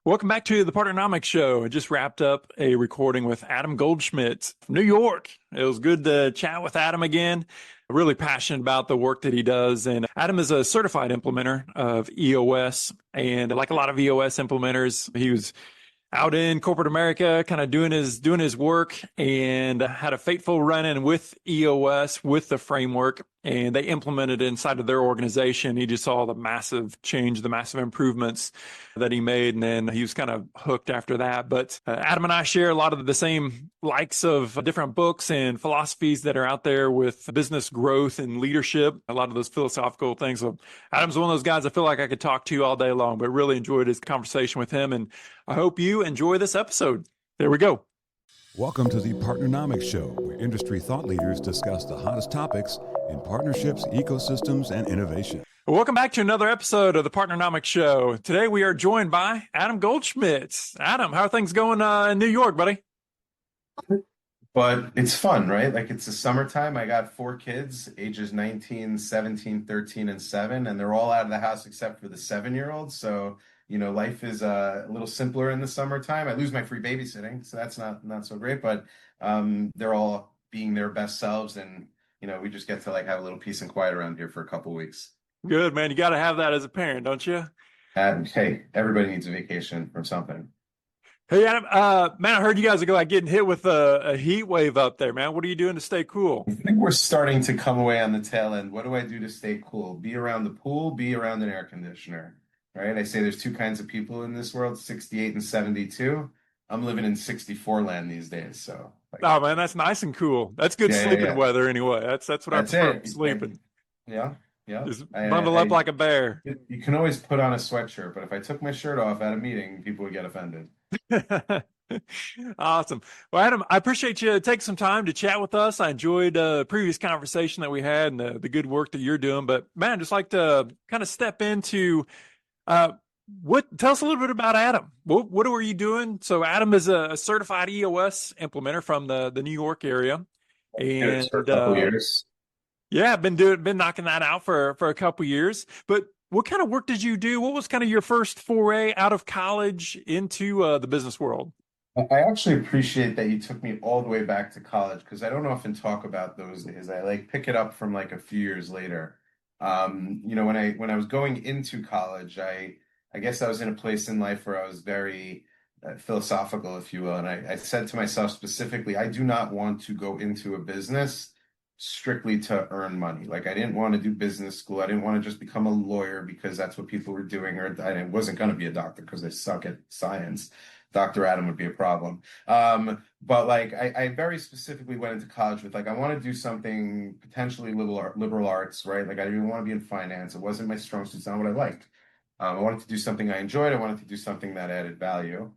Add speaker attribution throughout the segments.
Speaker 1: Welcome back to the Partnernomics Show. I just wrapped up a recording with Adam Goldschmidt from New York. It was good to chat with Adam again. Really passionate about the work that he does. And Adam is a certified implementer of EOS. And like a lot of EOS implementers, he was out in corporate America, kind of doing his work, and had a fateful run-in with EOS, with the framework, and they implemented it inside of their organization. He just saw the massive change, the massive improvements that he made, and then he was kind of hooked after that. But Adam and I share a lot of the same likes of different books and philosophies that are out there with business growth and leadership, a lot of those philosophical things. So Adam's one of those guys I feel like I could talk to all day long, but really enjoyed his conversation with him, and I hope you enjoy this episode. There we go.
Speaker 2: Welcome to the Partnernomics Show, where industry thought leaders discuss the hottest topics in partnerships, ecosystems, and innovation.
Speaker 1: Welcome back to another episode of the Partnernomics Show. Today we are joined by Adam Goldschmidt. Adam, how are things going in New York, buddy?
Speaker 3: But it's fun, right? Like, it's the summertime. I got 4 kids, ages 19, 17, 13, and 7, and they're all out of the house except for the 7-year-old. So, life is a little simpler in the summertime. I lose my free babysitting, so that's not so great, but they're all being their best selves, and we just get to have a little peace and quiet around here for a couple of weeks.
Speaker 1: Good, man. You got to have that as a parent, don't you?
Speaker 3: And hey, everybody needs a vacation from something.
Speaker 1: Hey, Adam, man, I heard you guys are getting hit with a heat wave up there, man. What are you doing to stay cool?
Speaker 3: I think we're starting to come away on the tail end. What do I do to stay cool? Be around the pool, be around an air conditioner, right? I say there's 2 kinds of people in this world, 68 and 72. I'm living in 64 land these days, so.
Speaker 1: Oh, man, that's nice and cool. That's good sleeping weather anyway. That's what I prefer, sleeping.
Speaker 3: Yeah.
Speaker 1: Just bundle up like a bear.
Speaker 3: You can always put on a sweatshirt, but if I took my shirt off at a meeting, people would get offended.
Speaker 1: Awesome. Well, Adam, I appreciate you taking some time to chat with us. I enjoyed the previous conversation that we had and the good work that you're doing. But man, I'd just like to kind of step into tell us a little bit about Adam. What are you doing? So Adam is a certified EOS implementer from the New York area. And
Speaker 3: for a couple years.
Speaker 1: Yeah, I've been knocking that out for a couple years. But what kind of work did you do? What was kind of your first foray out of college into the business world?
Speaker 3: I actually appreciate that you took me all the way back to college, because I don't often talk about those days. I pick it up from a few years later. When I was going into college, I guess I was in a place in life where I was very philosophical, if you will. And I said to myself specifically, I do not want to go into a business strictly to earn money. I didn't want to do business school. I didn't want to just become a lawyer because that's what people were doing, or I wasn't going to be a doctor because I suck at science. Dr. Adam would be a problem. But I very specifically went into college with I want to do something potentially liberal arts, right? I didn't want to be in finance. It wasn't my strong suit. It's not what I liked. I wanted to do something I enjoyed. I wanted to do something that added value.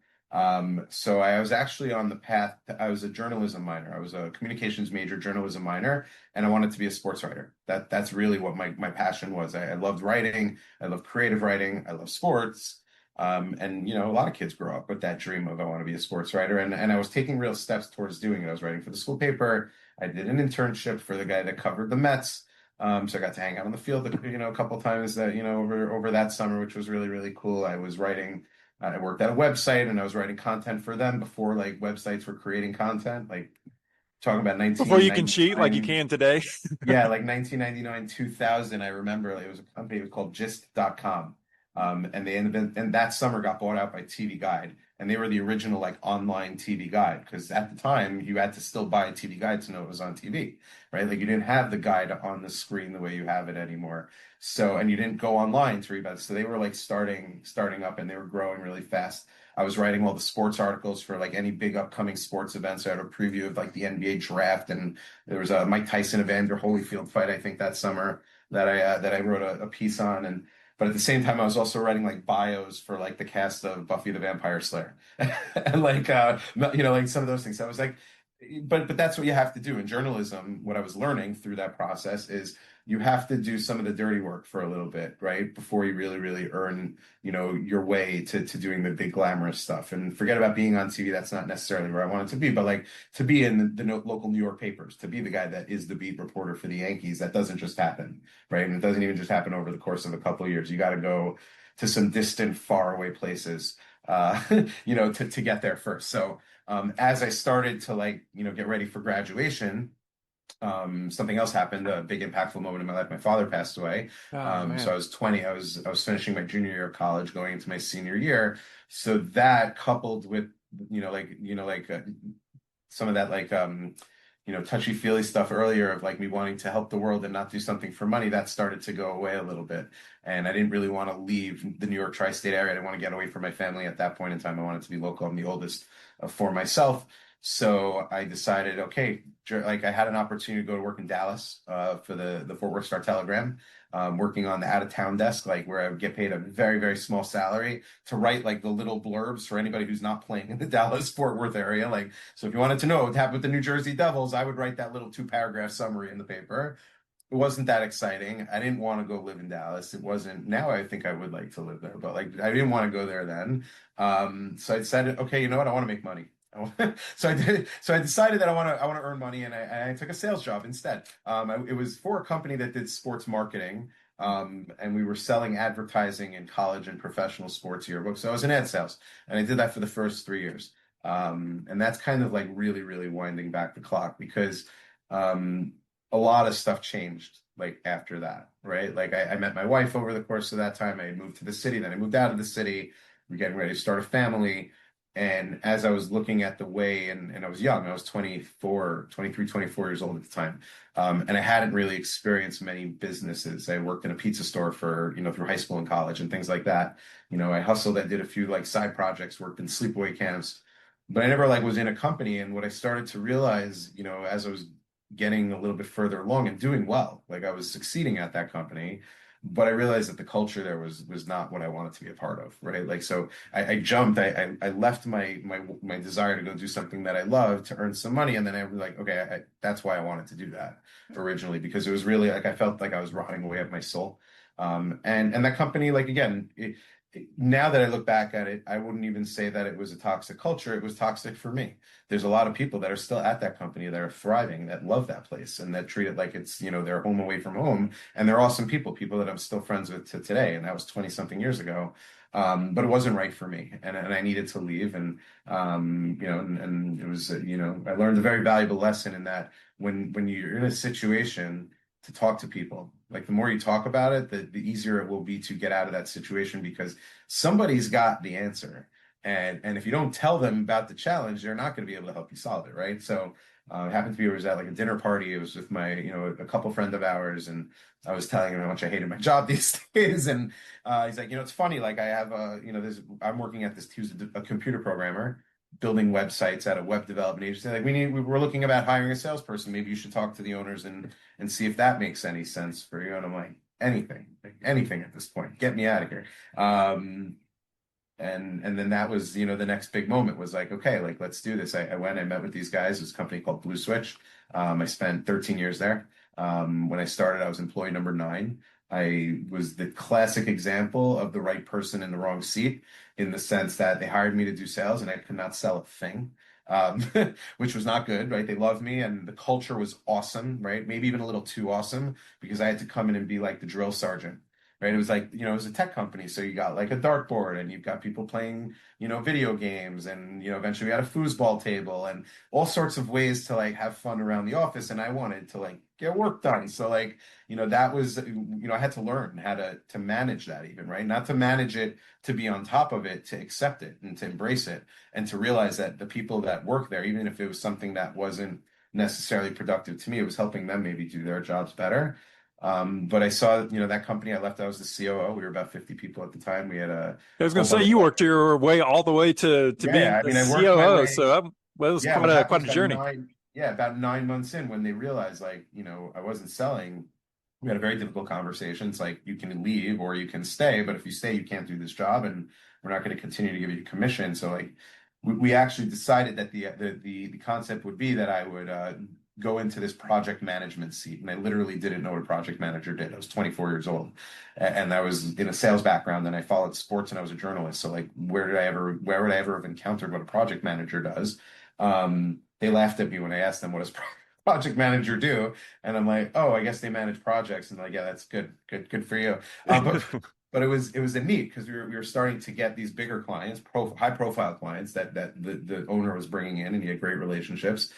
Speaker 3: So I was actually on the path. I was a journalism minor. I was a communications major, journalism minor, and I wanted to be a sports writer. That's really what my passion was. I loved writing. I love creative writing. I love sports. And a lot of kids grow up with that dream of, I want to be a sports writer. And I was taking real steps towards doing it. I was writing for the school paper. I did an internship for the guy that covered the Mets. So I got to hang out on the field, a couple of times that, over that summer, which was really, really cool. I was writing. I worked at a website, and I was writing content for them before websites were creating content, talking about 1999.
Speaker 1: Before you can cheat like you can today.
Speaker 3: Yeah, 1999, 2000. I remember it was a company, it was called gist.com. And that summer got bought out by TV Guide, and they were the original online TV guide, because at the time you had to still buy a TV guide to know it was on TV, right? You didn't have the guide on the screen the way you have it anymore. So, and you didn't go online to read about it. So they were starting up, and they were growing really fast. I was writing all the sports articles for any big upcoming sports events. I had a preview of the NBA draft, and there was a Mike Tyson Evander Holyfield fight, I think, that summer that I wrote a piece on. But at the same time, I was also writing bios for the cast of Buffy the Vampire Slayer, and some of those things. I was but that's what you have to do in journalism. What I was learning through that process is you have to do some of the dirty work for a little bit, right? Before you really, really earn, your way to doing the big glamorous stuff. And forget about being on TV. That's not necessarily where I wanted to be, but to be in the local New York papers, to be the guy that is the beat reporter for the Yankees, that doesn't just happen, right? And it doesn't even just happen over the course of a couple of years. You got to go to some distant, faraway places. to get there first. So as I started to get ready for graduation, something else happened, a big impactful moment in my life. My father passed away.
Speaker 1: Oh
Speaker 3: So I
Speaker 1: man.
Speaker 3: was 20, I was finishing my junior year of college, going into my senior year. So that coupled with, some of that touchy-feely stuff earlier of me wanting to help the world and not do something for money, that started to go away a little bit. And I didn't really want to leave the New York tri-state area. I didn't want to get away from my family at that point in time. I wanted to be local. I'm the oldest of four myself. So I decided, okay, I had an opportunity to go to work in Dallas for the Fort Worth Star-Telegram, working on the out-of-town desk, where I would get paid a very, very small salary to write the little blurbs for anybody who's not playing in the Dallas-Fort Worth area. So if you wanted to know what happened with the New Jersey Devils, I would write that little 2-paragraph summary in the paper. It wasn't that exciting. I didn't want to go live in Dallas. It wasn't. Now I think I would like to live there, but I didn't want to go there then. So I decided, okay, you know what? I want to make money. So I did. So I decided that I want to earn money, and I took a sales job instead. It was for a company that did sports marketing, and we were selling advertising in college and professional sports yearbooks. So I was in ad sales, and I did that for the first 3 years. And that's kind of really, really winding back the clock, because a lot of stuff changed after that, right? I met my wife over the course of that time. I moved to the city, then I moved out of the city. We're getting ready to start a family. And as I was looking at the way, and I was young, I was 24 years old at the time. And I hadn't really experienced many businesses. I worked in a pizza store for, through high school and college and things like that. I hustled, I did a few side projects, worked in sleepaway camps, but I never was in a company. And what I started to realize, as I was getting a little bit further along and doing well, I was succeeding at that company, but I realized that the culture there was not what I wanted to be a part of, right? So I jumped, I left my desire to go do something that I love to earn some money, and then I was okay, that's why I wanted to do that originally, because it was really I felt like I was rotting away at my soul. And that company, again, now that I look back at it, I wouldn't even say that it was a toxic culture. It was toxic for me. There's a lot of people that are still at that company that are thriving, that love that place, and that treat it like it's, their home away from home. And they're awesome people that I'm still friends with to today. And that was 20 something years ago. But it wasn't right for me. And I needed to leave. And, and it was, I learned a very valuable lesson in that when you're in a situation, to talk to people. The more you talk about it, the easier it will be to get out of that situation, because somebody's got the answer. And if you don't tell them about the challenge, they're not going to be able to help you solve it, right? So it happened to be, I was at a dinner party. It was with my, a couple friend of ours, and I was telling him how much I hated my job these days. And he's like, it's funny, I have I'm working at this, he was a computer programmer, building websites at a web development agency. We're looking about hiring a salesperson. Maybe you should talk to the owners and see if that makes any sense for you. And I'm like, anything at this point, get me out of here. And then that was, the next big moment was okay, let's do this. I went, I met with these guys. It was a company called Blue Switch. I spent 13 years there. When I started, I was employee number 9. I was the classic example of the right person in the wrong seat, in the sense that they hired me to do sales and I could not sell a thing, which was not good, right? They loved me and the culture was awesome, right? Maybe even a little too awesome, because I had to come in and be the drill sergeant. Right. It was it was a tech company. So you got a dartboard, and you've got people playing, video games, and, eventually we had a foosball table and all sorts of ways to have fun around the office. And I wanted to get work done. So that was, I had to learn how to manage that, even, right? Not to manage it, to be on top of it, to accept it and to embrace it, and to realize that the people that work there, even if it was something that wasn't necessarily productive to me, it was helping them maybe do their jobs better. But I saw, that company I left, I was the COO. We were about 50 people at the time. We had a
Speaker 1: I was going
Speaker 3: whole
Speaker 1: to say
Speaker 3: bunch
Speaker 1: you
Speaker 3: of,
Speaker 1: worked your way all the way to being
Speaker 3: yeah, I
Speaker 1: the
Speaker 3: mean, I worked my
Speaker 1: COO.
Speaker 3: way.
Speaker 1: So well, it was
Speaker 3: Yeah,
Speaker 1: quite
Speaker 3: what
Speaker 1: a
Speaker 3: happened
Speaker 1: quite a
Speaker 3: is
Speaker 1: journey.
Speaker 3: about 9 months in, when they realized, I wasn't selling, we had a very difficult conversation. It's you can leave or you can stay, but if you stay, you can't do this job, and we're not going to continue to give you commission. So we actually decided that the concept would be that I would go into this project management seat. And I literally didn't know what a project manager did. I was 24 years old, and I was in a sales background, and I followed sports, and I was a journalist. So where would I ever have encountered what a project manager does? They laughed at me when I asked them, what does project manager do? And I'm like, oh, I guess they manage projects. And yeah, that's good for you. But but it was a neat because we were starting to get these bigger clients, high profile clients that the owner was bringing in, and he had great relationships,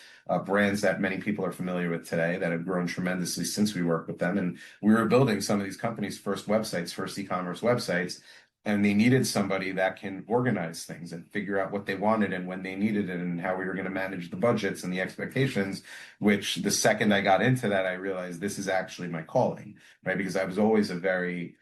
Speaker 3: brands that many people are familiar with today that have grown tremendously since we worked with them. And we were building some of these companies' first websites, first e-commerce websites, and they needed somebody that can organize things and figure out what they wanted and when they needed it and how we were going to manage the budgets and the expectations, which the second I got into that, I realized this is actually my calling, right? Because I was always a very,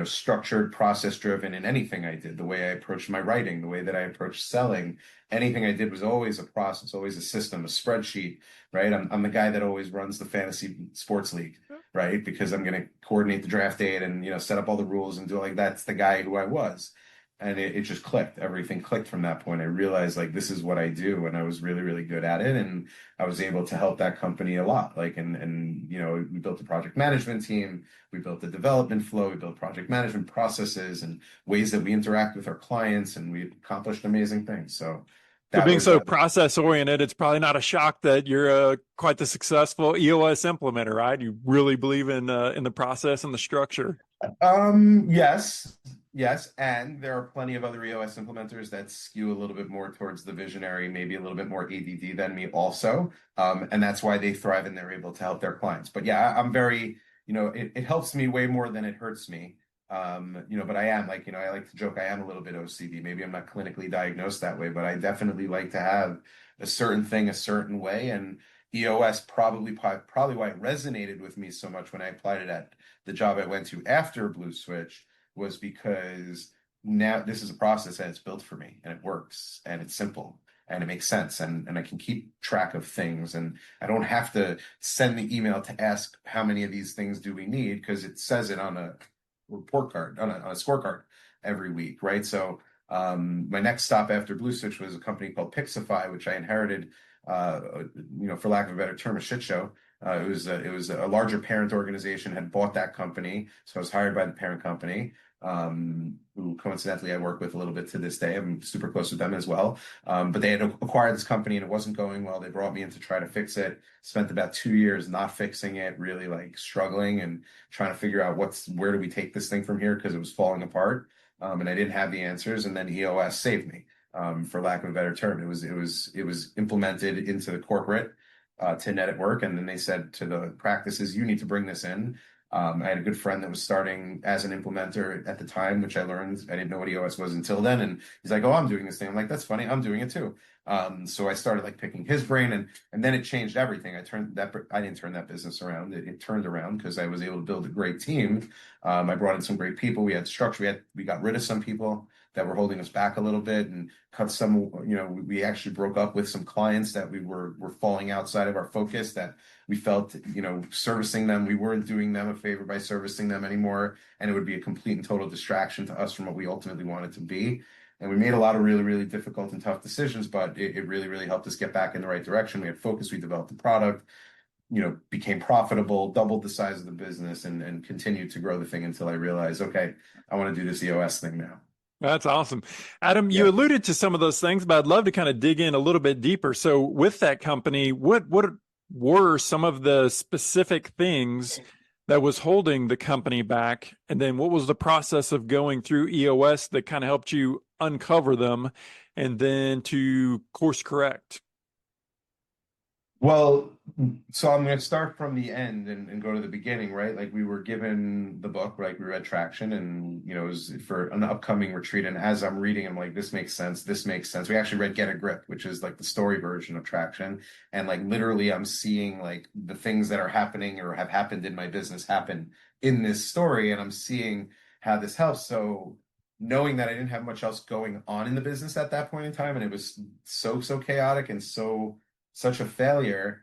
Speaker 3: structured, process driven in anything I did. The way I approached my writing, the way that I approached selling, anything I did was always a process, always a system, a spreadsheet, right? I'm the guy that always runs the fantasy sports league, right? Because I'm going to coordinate the draft date and, set up all the rules and do like that's the guy who I was. And it just clicked. Everything clicked from that point. I realized like this is what I do, and I was really, really good at it, and I was able to help that company a lot. Like, and we built a project management team, we built the development flow, we built project management processes and ways that we interact with our clients, and we accomplished amazing things. So that
Speaker 1: being
Speaker 3: was
Speaker 1: so process oriented, it's probably not a shock that you're quite the successful EOS implementer, right? You really believe in the process and the structure.
Speaker 3: Yes. Yes, and there are plenty of other EOS implementers that skew a little bit more towards the visionary, maybe a little bit more ADD than me also. And that's why they thrive and they're able to help their clients. But yeah, I'm very, it helps me way more than it hurts me. But I am like, I like to joke, I am a little bit OCD. Maybe I'm not clinically diagnosed that way, but I definitely like to have a certain thing a certain way. And EOS probably why it resonated with me so much when I applied it at the job I went to after Blue Switch was because now this is a process and it's built for me and it works and it's simple and it makes sense and I can keep track of things and I don't have to send the email to ask how many of these things do we need because it says it on a report card, on a scorecard every week, right? So my next stop after Blue Switch was a company called Pixify, which I inherited, for lack of a better term, a shit show. It was a larger parent organization had bought that company, so I was hired by the parent company, who coincidentally I work with a little bit to this day. I'm super close with them as well. But they had acquired this company and it wasn't going well. They brought me in to try to fix it. Spent about 2 years not fixing it, really like struggling and trying to figure out where do we take this thing from here because it was falling apart. And I didn't have the answers. And then EOS saved me, for lack of a better term. It was implemented into the corporate to net at work. And then they said to the practices, you need to bring this in. I had a good friend that was starting as an implementer at the time, which I learned. I didn't know what EOS was until then. And he's like, oh, I'm doing this thing. I'm like, that's funny. I'm doing it too. So I started like picking his brain and then it changed everything. I didn't turn that business around. It turned around because I was able to build a great team. I brought in some great people. We had structure. We got rid of some people that were holding us back a little bit and cut some, we actually broke up with some clients that we were falling outside of our focus that we felt, servicing them, we weren't doing them a favor by servicing them anymore. And it would be a complete and total distraction to us from what we ultimately wanted to be. And we made a lot of really, really difficult and tough decisions, but it really, really helped us get back in the right direction. We had focus, we developed the product, became profitable, doubled the size of the business and continued to grow the thing until I realized, okay, I want to do this EOS thing now.
Speaker 1: That's awesome. Adam, you alluded to some of those things, but I'd love to kind of dig in a little bit deeper. So with that company, what were some of the specific things that was holding the company back? And then what was the process of going through EOS that kind of helped you uncover them and then to course correct?
Speaker 3: Well, so I'm going to start from the end and go to the beginning, right? Like we were given the book, like we read Traction and, it was for an upcoming retreat. And as I'm reading, I'm like, this makes sense. This makes sense. We actually read Get a Grip, which is like the story version of Traction. And like literally I'm seeing like the things that are happening or have happened in my business happen in this story. And I'm seeing how this helps. So knowing that I didn't have much else going on in the business at that point in time, and it was so chaotic and such a failure,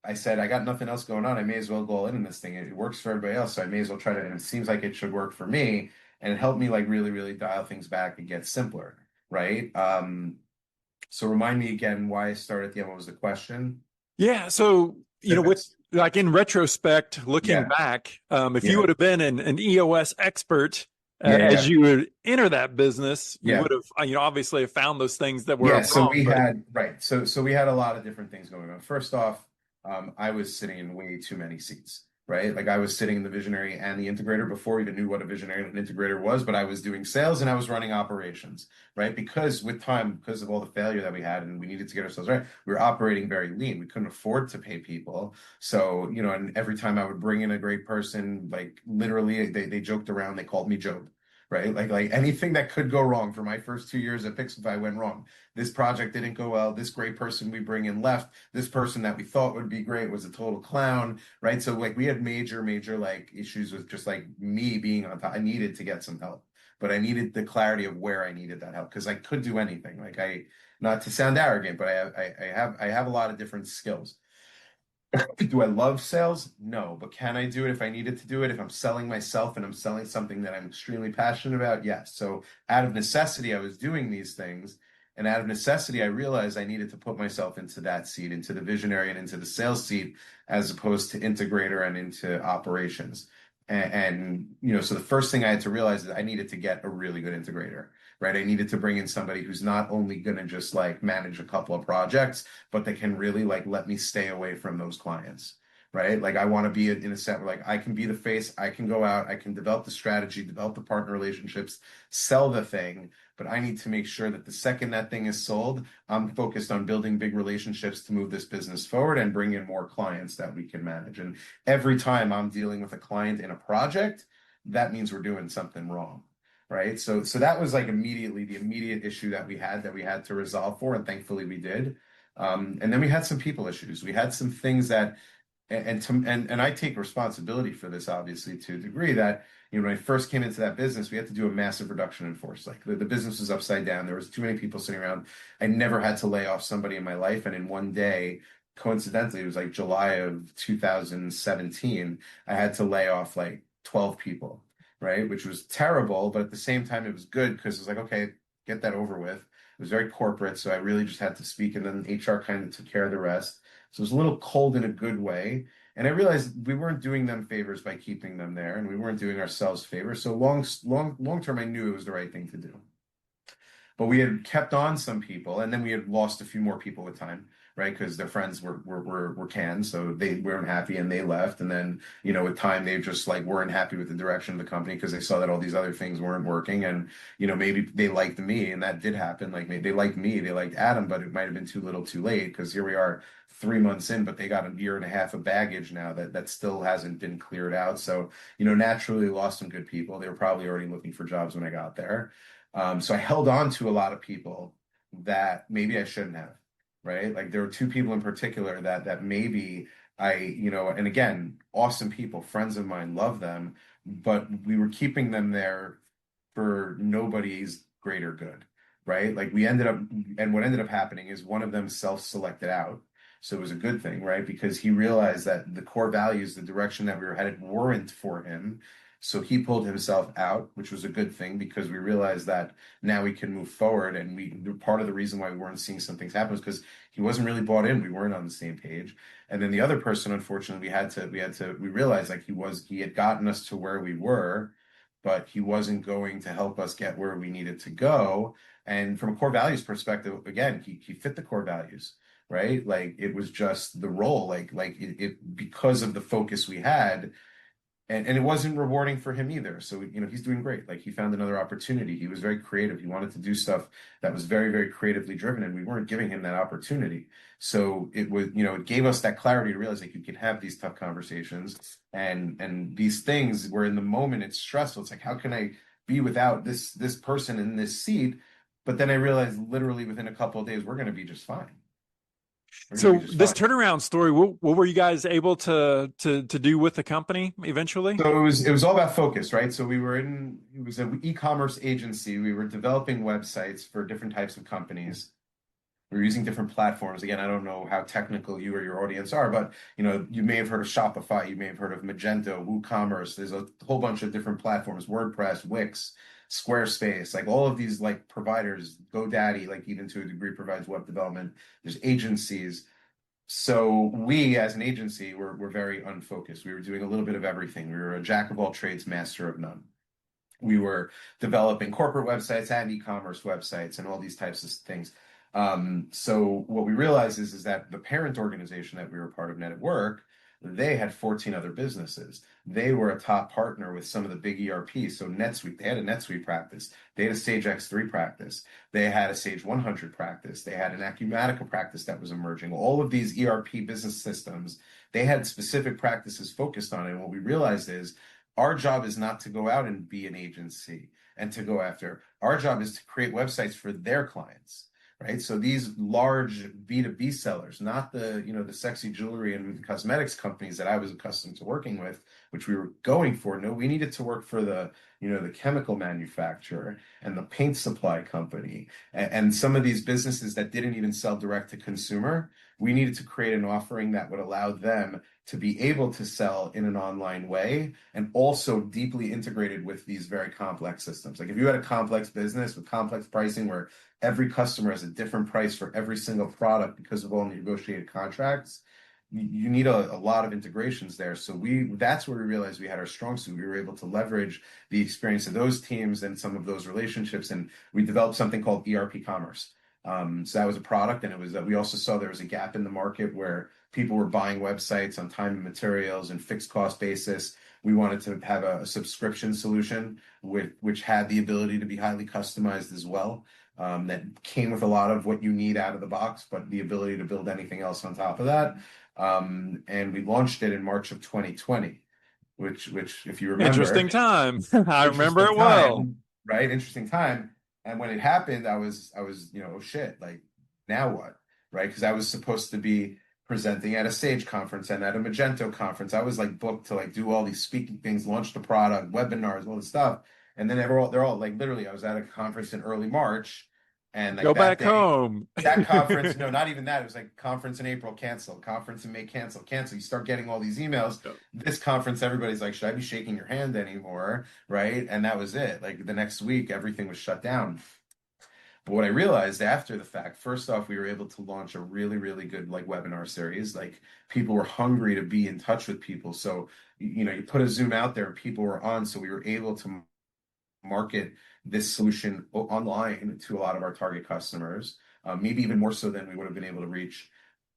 Speaker 3: I said, I got nothing else going on. I may as well go all in this thing. It works for everybody else. So I may as well try to, and it seems like it should work for me. And it helped me like really, really dial things back and get simpler. Right. So remind me again why I started at the end. What was the question?
Speaker 1: Yeah. So, with like in retrospect, looking back, if you would have been an EOS expert, as you would enter that business, you would have, obviously have found those things that were wrong.
Speaker 3: So we had, right. So we had a lot of different things going on. First off, I was sitting in way too many seats. right? Like I was sitting in the visionary and the integrator before I even knew what a visionary and an integrator was, but I was doing sales and I was running operations, right? Because with time, because of all the failure that we had and we needed to get ourselves right, we were operating very lean. We couldn't afford to pay people. So, you know, and every time I would bring in a great person, like literally they joked around, they called me Job. Right? Like anything that could go wrong for my first 2 years at Pixify went wrong. This project didn't go well. This great person we bring in left. This person that we thought would be great was a total clown, right? So like we had major like issues with just like me being on top. I needed to get some help, but I needed the clarity of where I needed that help because I could do anything. Like not to sound arrogant, but I have a lot of different skills. Do I love sales? No, but can I do it if I needed to do it? If I'm selling myself and I'm selling something that I'm extremely passionate about? Yes. So out of necessity, I was doing these things. And out of necessity, I realized I needed to put myself into that seat, into the visionary and into the sales seat, as opposed to integrator and into operations. You know, so the first thing I had to realize is I needed to get a really good integrator, right? I needed to bring in somebody who's not only going to just like manage a couple of projects, but they can really like let me stay away from those clients, right? Like I want to be in a set where like I can be the face, I can go out, I can develop the strategy, develop the partner relationships, sell the thing, but I need to make sure that the second that thing is sold, I'm focused on building big relationships to move this business forward and bring in more clients that we can manage. And every time I'm dealing with a client in a project, that means we're doing something wrong. Right. So that was like immediately the immediate issue that we had to resolve for. And thankfully we did. And then we had some people issues. We had some things that and I take responsibility for this, obviously, to a degree that, you know, when I first came into that business, we had to do a massive reduction in force. Like the business was upside down. There was too many people sitting around. I never had to lay off somebody in my life. And in one day, coincidentally, it was like July of 2017, I had to lay off like 12 people, right? Which was terrible, but at the same time, it was good because it was like, okay, get that over with. It was very corporate, so I really just had to speak, and then HR kind of took care of the rest. So it was a little cold in a good way. And I realized we weren't doing them favors by keeping them there, and we weren't doing ourselves favors. So long term, I knew it was the right thing to do. But we had kept on some people, and then we had lost a few more people with time, right? Because their friends were canned, so they weren't happy and they left. And then, you know, with time, they just like weren't happy with the direction of the company because they saw that all these other things weren't working. And, you know, maybe they liked me, and that did happen. Like maybe they liked me, they liked Adam, but it might have been too little too late because here we are 3 months in, but they got a year and a half of baggage now that still hasn't been cleared out. So, you know, naturally lost some good people. They were probably already looking for jobs when I got there. So I held on to a lot of people that maybe I shouldn't have, right? Like there were two people in particular that maybe you know, and again, awesome people, friends of mine, love them, but we were keeping them there for nobody's greater good, right? Like we ended up, and what ended up happening is one of them self-selected out. So it was a good thing, right? Because he realized that the core values, the direction that we were headed weren't for him. So he pulled himself out, which was a good thing because we realized that now we can move forward. And part of the reason why we weren't seeing some things happen was because he wasn't really bought in. We weren't on the same page. And then the other person, unfortunately, we realized like he had gotten us to where we were, but he wasn't going to help us get where we needed to go. And from a core values perspective, again, he fit the core values, right? Like it was just the role, like it because of the focus we had, and it wasn't rewarding for him either. So, you know, he's doing great. Like he found another opportunity. He was very creative. He wanted to do stuff that was very, very creatively driven, and we weren't giving him that opportunity. So it was, you know, it gave us that clarity to realize like you can have these tough conversations and these things where in the moment it's stressful. It's like, how can I be without this person in this seat? But then I realized literally within a couple of days, we're going to be just fine.
Speaker 1: So this turnaround story, what were you guys able to do with the company eventually?
Speaker 3: So it was all about focus, right? So it was an e-commerce agency. We were developing websites for different types of companies. We were using different platforms. Again, I don't know how technical you or your audience are, but you know, you may have heard of Shopify, you may have heard of Magento, WooCommerce. There's a whole bunch of different platforms, WordPress, Wix, Squarespace, like all of these like providers, GoDaddy, like even to a degree provides web development. There's agencies. So we as an agency were very unfocused. We were doing a little bit of everything. We were a jack of all trades, master of none. We were developing corporate websites and e-commerce websites and all these types of things. So what we realized is that the parent organization that we were part of, Net at Work, they had 14 other businesses. They were a top partner with some of the big ERPs. So NetSuite, they had a NetSuite practice. They had a Sage X3 practice. They had a Sage 100 practice. They had an Acumatica practice that was emerging. All of these ERP business systems, they had specific practices focused on it. And what we realized is our job is not to go out and be an agency and to go after. Our job is to create websites for their clients. Right. So these large B2B sellers, not the, the sexy jewelry and cosmetics companies that I was accustomed to working with, which we were going for. No, we needed to work for the, the chemical manufacturer and the paint supply company and some of these businesses that didn't even sell direct to consumer. We needed to create an offering that would allow them to be able to sell in an online way and also deeply integrated with these very complex systems. Like if you had a complex business with complex pricing where every customer has a different price for every single product because of all the negotiated contracts, you need a lot of integrations there. So that's where we realized we had our strong suit. We were able to leverage the experience of those teams and some of those relationships, and we developed something called ERP Commerce. So that was a product, and it was that we also saw there was a gap in the market where people were buying websites on time and materials and fixed cost basis. We wanted to have a subscription solution which had the ability to be highly customized as well. That came with a lot of what you need out of the box, but the ability to build anything else on top of that. And we launched it in March of 2020, which if you remember,
Speaker 1: interesting time. I remember it well.
Speaker 3: Right? Interesting time. And when it happened, I was, oh shit, like now what? Right? Because I was supposed to be presenting at a Sage conference and at a Magento conference. I was like booked to like do all these speaking things, launch the product, webinars, all this stuff. And then they're all like, literally, I was at a conference in early March, and like
Speaker 1: go
Speaker 3: that
Speaker 1: back home.
Speaker 3: That conference, no, not even that. It was like conference in April, cancel. Conference in May, cancel. You start getting all these emails. This conference, everybody's like, should I be shaking your hand anymore? Right? And that was it. Like the next week, everything was shut down. But what I realized after the fact, first off, we were able to launch a really, really good like webinar series. Like people were hungry to be in touch with people. So, you put a Zoom out there and people were on. So we were able to market this solution online to a lot of our target customers, maybe even more so than we would have been able to reach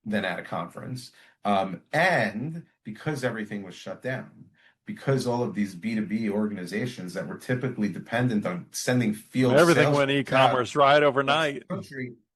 Speaker 3: than at a conference. And because everything was shut down, because all of these B2B organizations that were typically dependent on sending field
Speaker 1: everything
Speaker 3: sales
Speaker 1: went e-commerce right overnight.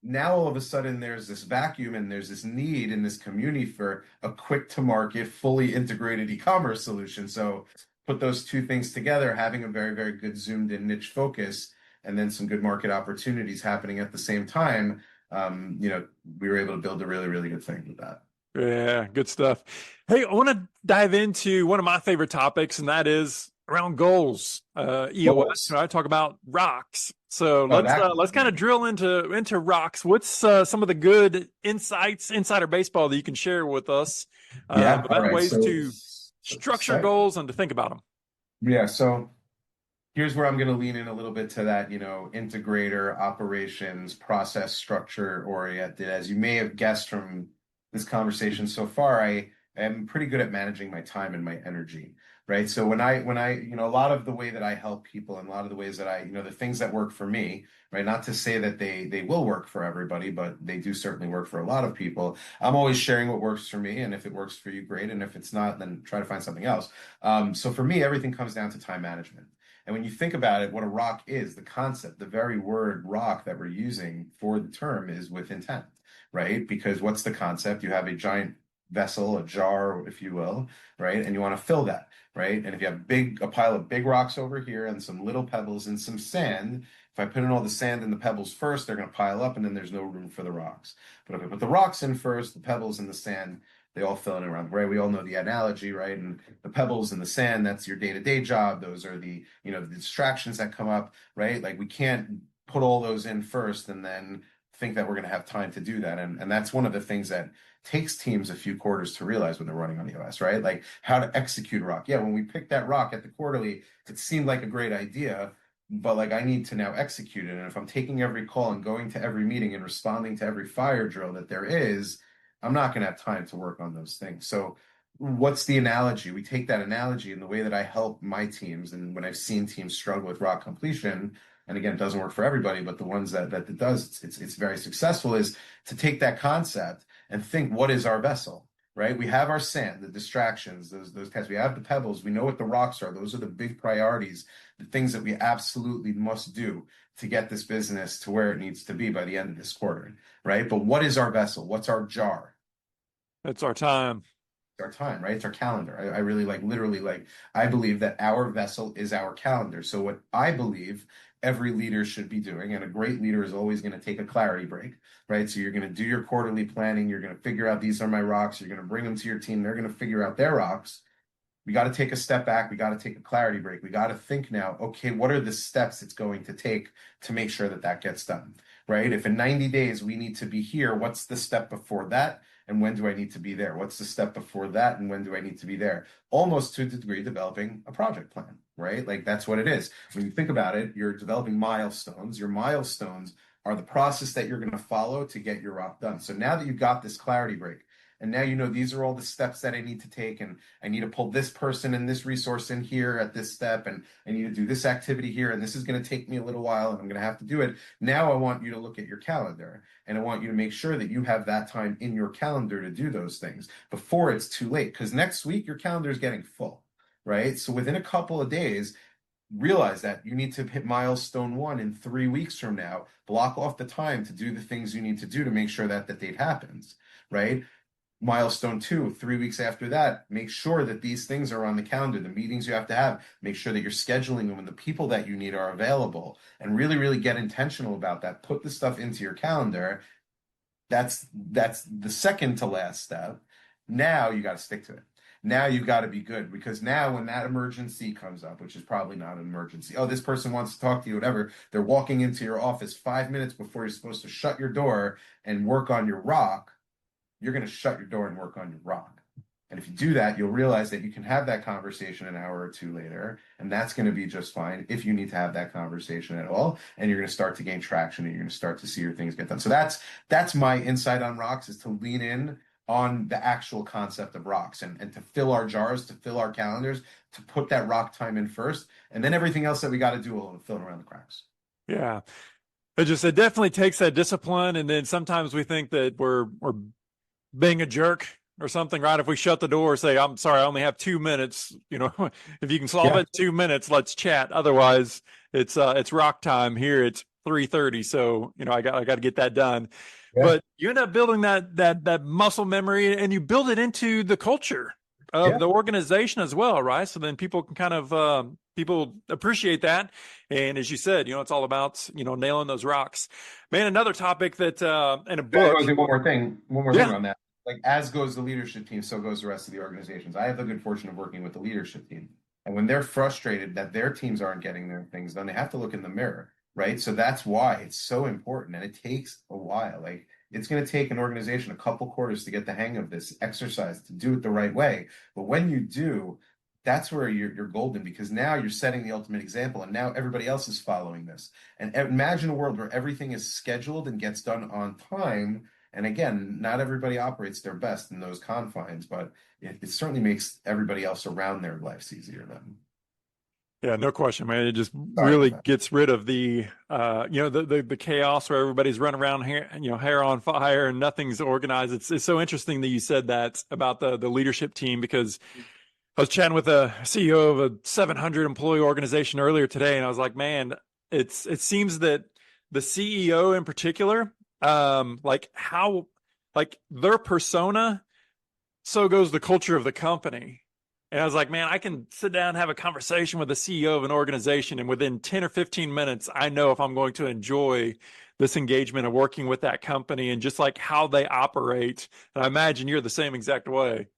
Speaker 3: Now all of a sudden there's this vacuum and there's this need in this community for a quick to market, fully integrated e-commerce solution. So put those two things together, having a very, very good zoomed in niche focus, and then some good market opportunities happening at the same time, we were able to build a really, really good thing with that.
Speaker 1: Yeah, good stuff. Hey, I want to dive into one of my favorite topics, and that is around goals. EOS, I talk about rocks. So let's kind of drill into rocks. What's some of the good insights, insider baseball that you can share with us about ways to structure goals and to think about them?
Speaker 3: Yeah, so here's where I'm going to lean in a little bit to that, integrator, operations, process structure oriented. As you may have guessed from this conversation so far, I am pretty good at managing my time and my energy, right? So when I, a lot of the way that I help people and a lot of the ways that the things that work for me, right? Not to say that they will work for everybody, but they do certainly work for a lot of people. I'm always sharing what works for me. And if it works for you, great. And if it's not, then try to find something else. So for me, everything comes down to time management. And when you think about it, what a rock is, the concept, the very word rock that we're using for the term is with intent, right? Because what's the concept? You have a giant vessel, a jar, if you will, right? And you want to fill that, right? And if you have a pile of big rocks over here and some little pebbles and some sand, if I put in all the sand and the pebbles first, they're going to pile up and then there's no room for the rocks. But if I put the rocks in first, the pebbles and the sand, they all fill in around, right? We all know the analogy, right? And the pebbles and the sand, that's your day-to-day job. Those are the, the distractions that come up, right? Like we can't put all those in first and then think that we're going to have time to do that. And that's one of the things that takes teams a few quarters to realize when they're running on EOS, right? Like how to execute a rock. Yeah, when we picked that rock at the quarterly, it seemed like a great idea, but like I need to now execute it. And if I'm taking every call and going to every meeting and responding to every fire drill that there is, I'm not going to have time to work on those things. So what's the analogy? We take that analogy and the way that I help my teams, and when I've seen teams struggle with rock completion, and again, it doesn't work for everybody, but the ones that it does, it's very successful, is to take that concept and think, what is our vessel, right? We have our sand, the distractions, those tests. We have the pebbles. We know what the rocks are. Those are the big priorities, the things that we absolutely must do to get this business to where it needs to be by the end of this quarter, right? But what is our vessel? What's our jar?
Speaker 1: It's our time.
Speaker 3: Our time, right? It's our calendar. I really like literally like I believe that our vessel is our calendar. So what I believe every leader should be doing, and a great leader is always going to take a clarity break, right? So you're going to do your quarterly planning, you're going to figure out these are my rocks, you're going to bring them to your team, they're going to figure out their rocks. We got to take a step back, we got to take a clarity break. We got to think now, okay, what are the steps it's going to take to make sure that that gets done, right? If in 90 days we need to be here, what's the step before that? And when do I need to be there? What's the step before that? And when do I need to be there? Almost to the degree developing a project plan, right? Like that's what it is. When you think about it, you're developing milestones. Your milestones are the process that you're going to follow to get your rock done. So now that you've got this clarity break, and now you know these are all the steps that I need to take, and I need to pull this person and this resource in here at this step, and I need to do this activity here, and this is going to take me a little while, and I'm going to have to do it. Now I want you to look at your calendar, and I want you to make sure that you have that time in your calendar to do those things before it's too late, because next week your calendar is getting full, right? So within a couple of days, realize that you need to hit milestone 1 in 3 weeks from now. Block off the time to do the things you need to do to make sure that the date happens, right? Milestone 2, 3 weeks after that, make sure that these things are on the calendar, the meetings you have to have, make sure that you're scheduling them and the people that you need are available, and really, really get intentional about that. Put the stuff into your calendar. That's the second to last step. Now you got to stick to it. Now you've got to be good, because now when that emergency comes up, which is probably not an emergency, oh, this person wants to talk to you, whatever, they're walking into your office 5 minutes before you're supposed to shut your door and work on your rock, you're going to shut your door and work on your rock. And if you do that, you'll realize that you can have that conversation an hour or two later, and that's going to be just fine if you need to have that conversation at all. And you're going to start to gain traction, and you're going to start to see your things get done. So that's my insight on rocks, is to lean in on the actual concept of rocks, and to fill our jars, to fill our calendars, to put that rock time in first. And then everything else that we got to do will fill around the cracks.
Speaker 1: Yeah. It definitely takes that discipline. And then sometimes we think that we're being a jerk or something, right? If we shut the door, say, I'm sorry, I only have 2 minutes, if you can solve it in 2 minutes, let's chat. Otherwise it's rock time here. It's 3:30. So, I got to get that done. Yeah. But you end up building that muscle memory, and you build it into the culture of the organization as well, right? So then people can kind of, people appreciate that. And as you said, it's all about, nailing those rocks. Man, another topic that, in a book.
Speaker 3: I'll do one more thing on that. Like, as goes the leadership team, so goes the rest of the organizations. I have the good fortune of working with the leadership team. And when they're frustrated that their teams aren't getting their things done, they have to look in the mirror, right? So that's why it's so important. And it takes a while. Like, it's going to take an organization a couple quarters to get the hang of this exercise, to do it the right way. But when you do, that's where you're golden, because now you're setting the ultimate example, and now everybody else is following this. And imagine a world where everything is scheduled and gets done on time. And again, not everybody operates their best in those confines, but it certainly makes everybody else around their lives easier then.
Speaker 1: Yeah, no question, man. It just really gets rid of the, the chaos where everybody's running around here, hair on fire and nothing's organized. It's so interesting that you said that about the leadership team, because I was chatting with a CEO of a 700 employee organization earlier today, and I was like, man, it seems that the CEO in particular, their persona, so goes the culture of the company. And I was like, man, I can sit down and have a conversation with the CEO of an organization, and within 10 or 15 minutes, I know if I'm going to enjoy this engagement of working with that company and just like how they operate. And I imagine you're the same exact way.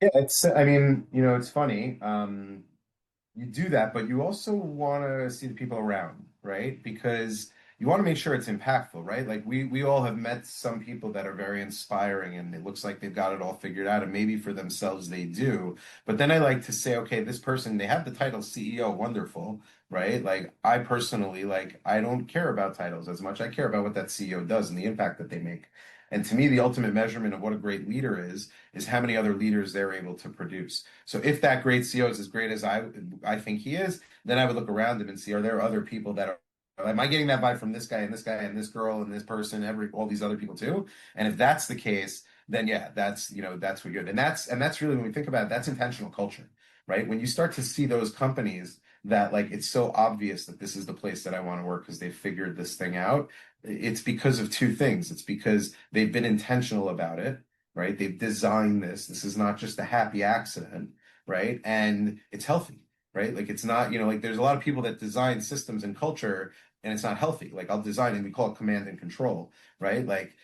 Speaker 3: Yeah, it's funny. You do that, but you also want to see the people around, right? Because you want to make sure it's impactful, right? Like we all have met some people that are very inspiring, and it looks like they've got it all figured out, and maybe for themselves they do. But then I like to say, okay, this person, they have the title CEO, wonderful, right? Like, I personally, I don't care about titles as much. I care about what that CEO does and the impact that they make. And to me, the ultimate measurement of what a great leader is how many other leaders they're able to produce. So if that great CEO is as great as I think he is, then I would look around him and see, are there other people that am I getting that vibe from this guy and this guy and this girl and this person, all these other people too? And if that's the case, then yeah, that's what good. And that's really when we think about it, that's intentional culture, right? When you start to see those companies that like it's so obvious that this is the place that I want to work because they figured this thing out, it's because of two things. It's because they've been intentional about it, right? They've designed this. This is not just a happy accident, right? And it's healthy, right? Like it's not, like there's a lot of people that design systems and culture and it's not healthy. Like I'll design and we call it command and control, right? Like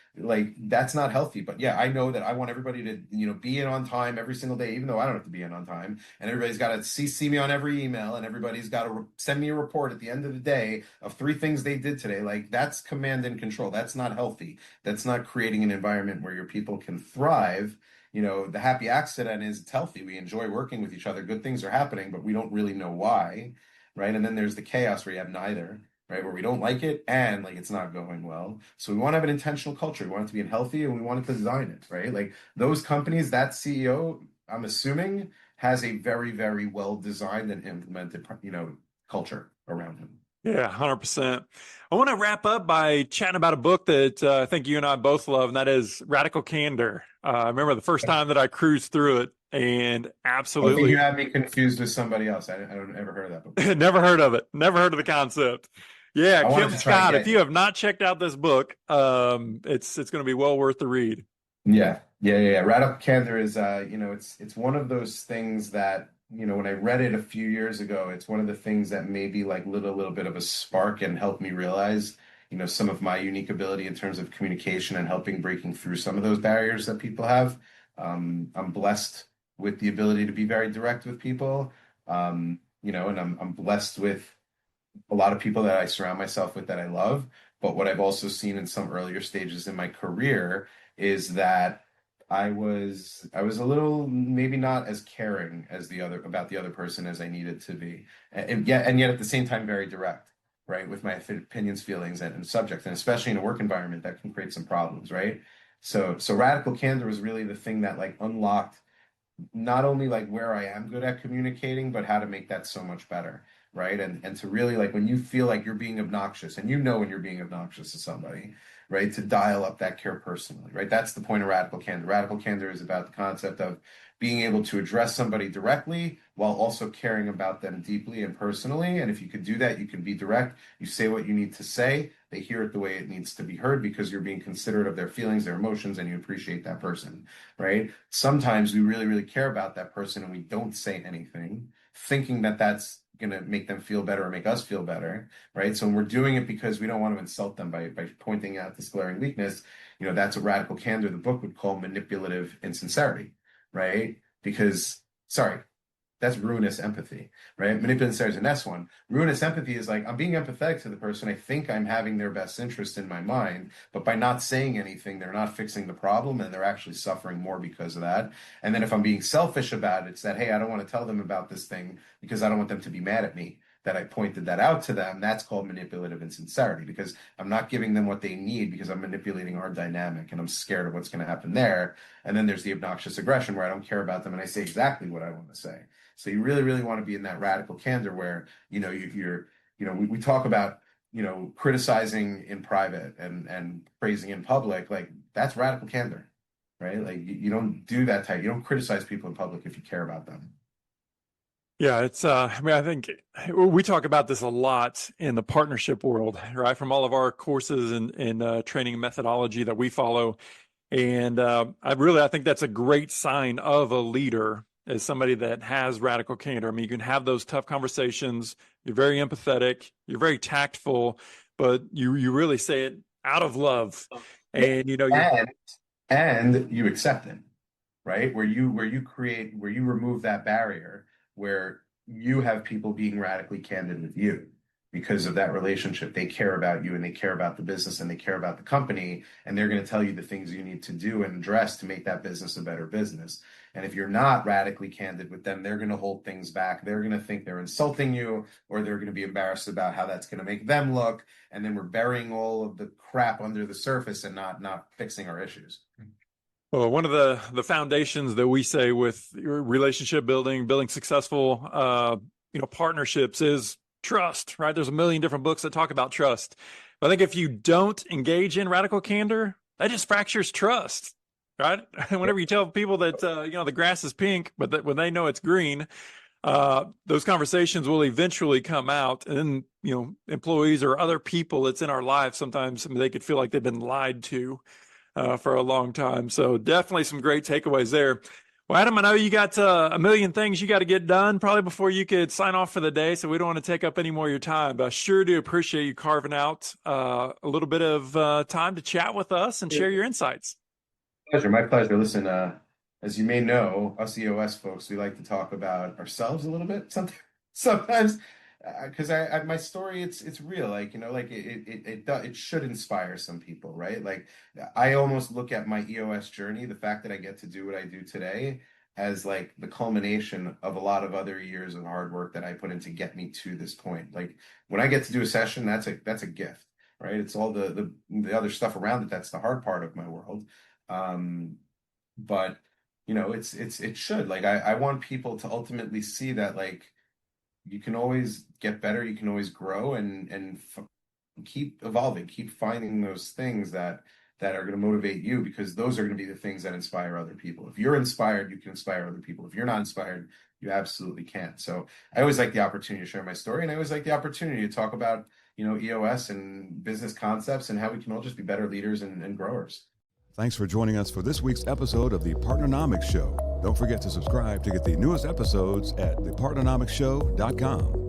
Speaker 3: that's not healthy. But yeah, I know that I want everybody to, be in on time every single day, even though I don't have to be in on time. And everybody's got to see me on every email, and everybody's got to send me a report at the end of the day of 3 things they did today. Like that's command and control. That's not healthy. That's not creating an environment where your people can thrive. The happy accident is it's healthy. We enjoy working with each other. Good things are happening, but we don't really know why, right? And then there's the chaos where you have neither, right? Where we don't like it and like it's not going well. So we want to have an intentional culture. We want it to be healthy and we want it to design it, right? Like those companies, that CEO, I'm assuming, has a very, very well designed and implemented, culture around him.
Speaker 1: Yeah, 100%. I want to wrap up by chatting about a book that I think you and I both love, and that is Radical Candor. I remember the first time that I cruised through it, and
Speaker 3: I think you
Speaker 1: absolutely
Speaker 3: have me confused with somebody else. I don't ever heard of that book.
Speaker 1: never heard of it. Never heard of the concept. Yeah,
Speaker 3: I wanted
Speaker 1: Kim
Speaker 3: to try and
Speaker 1: Scott, if
Speaker 3: get
Speaker 1: you have not checked out this book, it's going to be well worth the read.
Speaker 3: Yeah. Radical Candor is it's one of those things that, when I read it a few years ago, it's one of the things that maybe like lit a little bit of a spark and helped me realize, some of my unique ability in terms of communication and helping breaking through some of those barriers that people have. I'm blessed with the ability to be very direct with people. And I'm blessed with a lot of people that I surround myself with that I love. But what I've also seen in some earlier stages in my career is that I was a little maybe not as caring as the other person as I needed to be. And yet at the same time very direct, right? With my opinions, feelings, and subjects, and especially in a work environment that can create some problems, right? So radical candor was really the thing that like unlocked not only like where I am good at communicating, but how to make that so much better, right? And to really like when you feel like you're being obnoxious, and when you're being obnoxious to somebody, right? To dial up that care personally, right? That's the point of radical candor. Radical candor is about the concept of being able to address somebody directly while also caring about them deeply and personally. And if you could do that, you can be direct. You say what you need to say. They hear it the way it needs to be heard because you're being considerate of their feelings, their emotions, and you appreciate that person, right? Sometimes we really, really care about that person and we don't say anything, thinking that that's going to make them feel better or make us feel better, right? So when we're doing it because we don't want to insult them by pointing out this glaring weakness, that's what radical candor, the book, would call manipulative insincerity, right? Because, sorry, that's ruinous empathy, right? Manipulative insincerity is the next one. Ruinous empathy is like, I'm being empathetic to the person. I think I'm having their best interest in my mind, but by not saying anything, they're not fixing the problem and they're actually suffering more because of that. And then if I'm being selfish about it, it's that, hey, I don't want to tell them about this thing because I don't want them to be mad at me that I pointed that out to them. That's called manipulative insincerity because I'm not giving them what they need because I'm manipulating our dynamic and I'm scared of what's going to happen there. And then there's the obnoxious aggression where I don't care about them and I say exactly what I want to say. So you really, really want to be in that radical candor where, we talk about, criticizing in private and praising in public, like that's radical candor, right? Like you don't do that type, you don't criticize people in public if you care about them.
Speaker 1: Yeah, I think we talk about this a lot in the partnership world, right? From all of our courses and training methodology that we follow. And I think that's a great sign of a leader as somebody that has radical candor. I mean, you can have those tough conversations. You're very empathetic. You're very tactful, but you really say it out of love. And,
Speaker 3: and you accept it, right? Where you remove that barrier where you have people being radically candid with you because of that relationship. They care about you and they care about the business and they care about the company, and they're going to tell you the things you need to do and address to make that business a better business. And if you're not radically candid with them, they're going to hold things back. They're going to think they're insulting you, or they're going to be embarrassed about how that's going to make them look. And then we're burying all of the crap under the surface and not fixing our issues.
Speaker 1: Well, one of the foundations that we say with relationship building successful, partnerships is trust, right? There's a million different books that talk about trust. But I think if you don't engage in radical candor, that just fractures trust, right? Whenever you tell people that, the grass is pink, but that when they know it's green, those conversations will eventually come out. And then, employees or other people that's in our lives, sometimes they could feel like they've been lied to for a long time. So definitely some great takeaways there. Well, Adam, I know you got a million things you got to get done probably before you could sign off for the day, so we don't want to take up any more of your time, but I sure do appreciate you carving out a little bit of time to chat with us and share your insights.
Speaker 3: Pleasure, my pleasure. Listen, as you may know, us EOS folks, we like to talk about ourselves a little bit sometimes, because my story, it's real, it should inspire some people, right? Like, I almost look at my EOS journey, the fact that I get to do what I do today, as like the culmination of a lot of other years of hard work that I put in to get me to this point. Like, when I get to do a session, that's a gift, right? It's all the other stuff around it that's the hard part of my world. But it should, like, I want people to ultimately see that, like, you can always get better, you can always grow, and keep evolving, keep finding those things that are going to motivate you, because those are going to be the things that inspire other people. If you're inspired, you can inspire other people. If you're not inspired, you absolutely can't. So I always like the opportunity to share my story, and I always like the opportunity to talk about, EOS and business concepts and how we can all just be better leaders and growers.
Speaker 2: Thanks for joining us for this week's episode of the PARTNERNOMICS Show. Don't forget to subscribe to get the newest episodes at thepartnernomicsshow.com.